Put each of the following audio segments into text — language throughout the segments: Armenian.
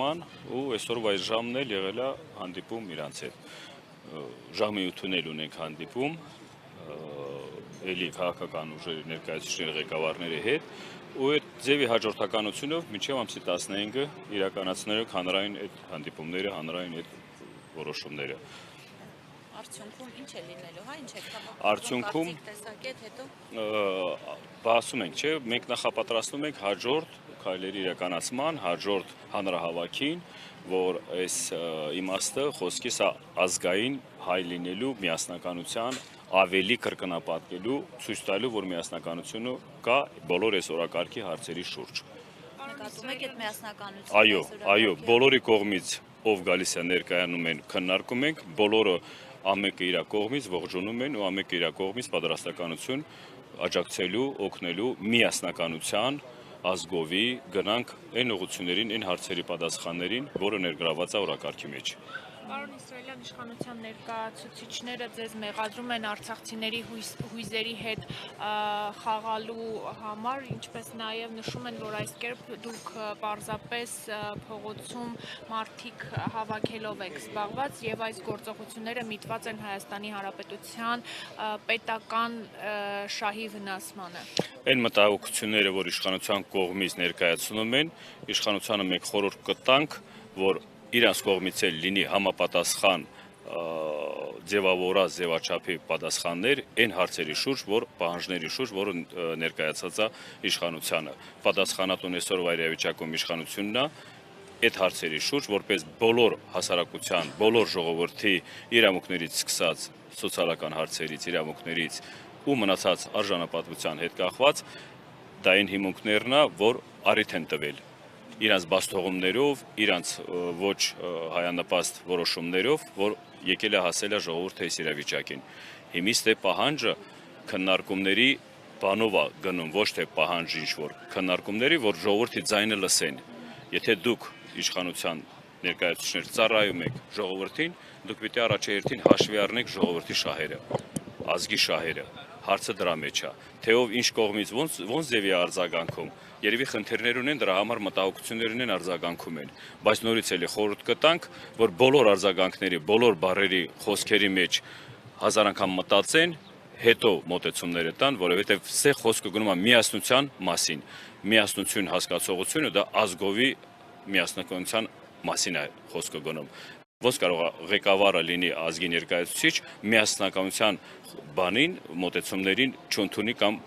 կայացման ու այսօրվա այս ժամն էլ եղել է հանդիպում իրանց հետ։ Ժամի 8-ին էլ ունենք հանդիպում էլի քաղաքական ուժերի ներկայացուցիչների ղեկավարների հետ ու այդ ձևի հաջորդականությունով մինչև ամսի 15-ը իրականացնելով հանրային այդ հանդիպումները, հանրային այդ որոշումները։ Արդյունքում ինչ է լինելու, հա, ինչ է Արդյունքում տեսակետ հետո բասում ենք, չէ, մենք նախապատրաստում ենք հաջորդ քայլերի իրականացման, հաջորդ հանրահավաքին, որ այս իմաստը խոսքի սա ազգային հայ լինելու միասնականության ավելի կրկնապատկելու, ցույց տալու, որ միասնականությունը կա բոլոր այս օրակարգի հարցերի շուրջ։ նկատում եք այդ միասնականությունը։ Այո, բոլորի կողմից ով գալիս է ներկայանում են, քննարկում ենք, բոլորը ամենը իր կողմից ողջունում են ու ամենը իր կողմից պատրաստականություն աջակցելու, օգնելու միասնականության ազգովի գնանք այն ուղղություններին, այն հարցերի պատասխաններին, որը ներգրաված է օրակարգի մեջ։ Պարոն իսրայելյան իշխանության ներկայացուցիչները ձեզ մեղադրում են արցախցիների հույզերի հետ խաղալու համար, ինչպես նաև նշում են, որ այս կերպ դուք պարզապես փողոցում մարդիկ հավաքելով եք զբաղված եւ այս գործողությունները միտված են Հայաստանի Հանրապետության պետական շահի վնասմանը։ Այն մտահոգությունները, որ իշխանության կողմից ներկայացնում են, իշխանությանը մենք խորհուրդ կտանք, որ իրանց կողմից էլ լինի համապատասխան ձևավորած ձևաչափի պատասխաններ այն հարցերի շուրջ, որ պահանջների շուրջ, որը ներկայացած է իշխանությանը։ Պատասխանատուն այսօրվա իրավիճակում իշխանությունն է այդ հարցերի շուրջ, որպես բոլոր հասարակության, բոլոր ժողովրդի իրավունքներից սկսած սոցիալական հարցերից, իրավունքներից ու մնացած արժանապատվության հետ կախված, դա այն հիմունքներն է, որ առիթ են տվել իրանց բաստողումներով, իրանց ոչ հայանպաստ որոշումներով, որ եկել է հասել է ժողովուրդը այս իրավիճակին։ Հիմիստ է պահանջը քննարկումների բանով է գնում, ոչ թե պահանջ ինչ-որ քննարկումների, որ ժողովրդի ձայնը լսեն։ Եթե դուք իշխանության ներկայացուցիչներ ծառայում եք ժողովրդին, դուք պիտի առաջերտին հաշվի առնեք ժողովրդի շահերը, ազգի շահերը։ Հարցը դրա մեջ է, թե ով ինչ կողմից ոնց ձևի արձագանքում, երևի խնդիրներ ունեն, դրա համար մտահոգություններ ունեն, արձագանքում են, բայց նորից էլի խորհուրդ կտանք, որ բոլոր արձագանքների, բոլոր բառերի, խոսքերի մեջ հազար անգամ մտածեն, հետո մոտեցումները տան, որովհետև սա խոսքը գնում է միասնության մասին, միասնություն հասկացողությունը դա ազգովի միասնականության մասին է խոսքը գնում։ Ոնց կարող է ղեկավարը լինի ազգի ներկայացուցիչ միասնականության բանին, մոտեցումներին չընդունի կամ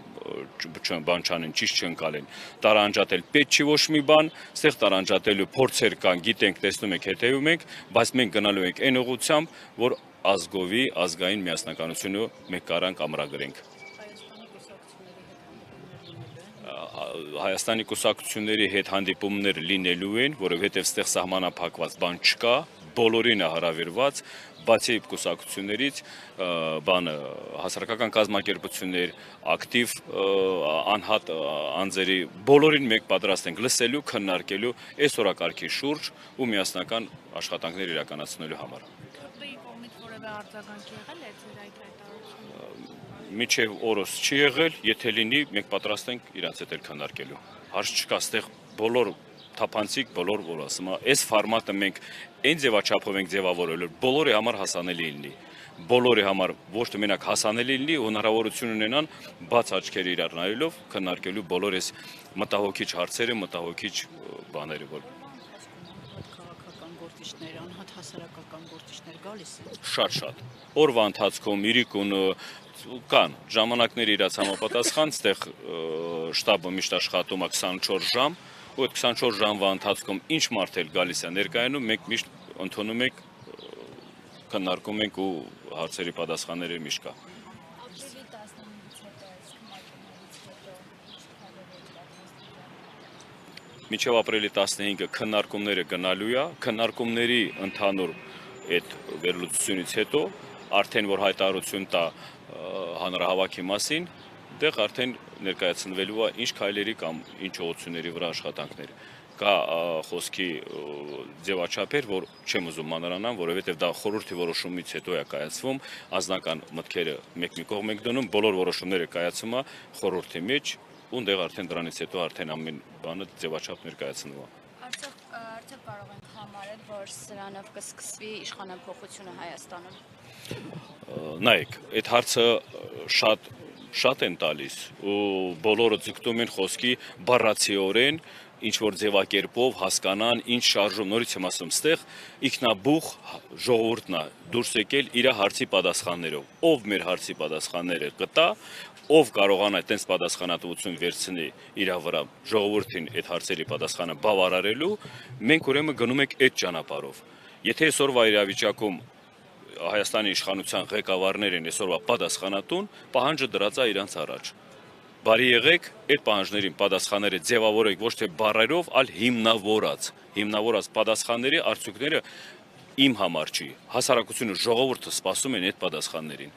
բան չանեն, ճիշտ չընկալեն։ Տարանջատել պետք չի ոչ մի բան, ստեղ տարանջատելու փորձեր կան, գիտենք, տեսնում եք, հետևում ենք, բայց մենք գնալու ենք այն ուղղությամբ, որ ազգովի, ազգային միասնականությունը մենք կարանք ամրագրենք։ Հայաստանի կուսակցությունների հետ հանդիպումներ լինելու են, որովհետև ստեղ սահմանափակված բան չկա, բոլորին է հրավիրված, բացի կուսակցություններից հասարակական կազմակերպություններ, ակտիվ անհատ անձերի բոլորին մենք պատրաստ ենք լսելու, քննարկելու այս օրակարգի շուրջ ու միասնական աշխատանքներ իրականացնելու համար։ ԿՊ-ի կողմից որևէ արձագանք եղել է ձեր այդ հայտարարությունը։ Մինչև օրս չի եղել, եթե լինի, մենք պատրաստ ենք իրանց հետ էլ քննարկելու։ Հարց չկա, ստեղ բոլոր թափանցիկ, բոլոր որ ասում եմ, այս ֆորմատը մենք այն ձևաչափով ենք ձևավորել, որ բոլորի համար հասանելի լինի։ Բոլորի համար ոչ թե մենակ հասանելի լինի, հնարավորություն ունենան բաց աչքերի իրար նայելով քննարկելու բոլոր այս մտահոգիչ հարցերը, մտահոգիչ բաները, որ քաղաքական գործիչներ, անհատ հասարակական գործիչներ գալիս են։ Շատ։ Օրվա ընթացքում իրիկունը կան ժամանակների իրաց համապատասխան, ստեղ շտաբը միշտ աշխատում է 24 ժամ, ու այդ 24 ժամվա ընթացքում ինչ մարդ էլ գալիս է ներկայանում, մենք միշտ ընդունում ենք, քննարկում ենք ու հարցերի պատասխանները միշտ կա։ Մինչև ապրիլի 15-ը քննարկումները գնալու է, քննարկումների ընդհանուր այդ վերլուծությունից հետո արդեն որ հայտարարություն տա հանրահավաքի մասին, դեղ արդեն ներկայացնվելու է ինչ քայլերի կամ ինչ ուղղությունների վրա աշխատանքներ։ Կա խոսքի ձևաչափեր, որ չեմ ուզում մանրանամ, որովհետև դա խորհրդի որոշումից հետո է կայացվում, անձնական մտքերը մեկ մի կողմ ենք դնում, բոլոր որոշումները կայացում է խորհրդի մեջ, ու դեղ արդեն դրանից հետո արդեն ամեն բանը ձևաչափ ներկայացնում է։ Արդյոք կարող ենք համարել, որ սրանով կսկսվի իշխանափոխությունը Հայաստանում։ Նայեք, այդ հարցը շատ են տալիս ու բոլորը ձգտում են խոսքի բառացիորեն ինչ որ ձևակերպով հասկանան, ինչ շարժում, նորից եմ ասում, ստեղ ինքնաբուխ ժողովուրդն է դուրս եկել իր հարցի պատասխաններով։ Ով մեր հարցի պատասխանները կտա, ով կարողանա այդպես պատասխանատվություն վերցնի իր վրա ժողովրդին այդ հարցերի պատասխանը բավարարելու, մենք ուրեմն գնում ենք այդ ճանապարհով։ Եթե այսօրվա իրավիճակում Հայաստանի իշխանության ղեկավարներ են այսօրվա պատասխանատուն, պահանջը դրած է իրանց առաջ։ Բարի եղեք, այդ պահանջներին պատասխանները ձևավորեք ոչ թե բառերով, այլ հիմնավորած պատասխանների արդյունքները իմ համար չի։ Հասարակությունը ժողովուրդը սպասում են այդ պատասխաններին։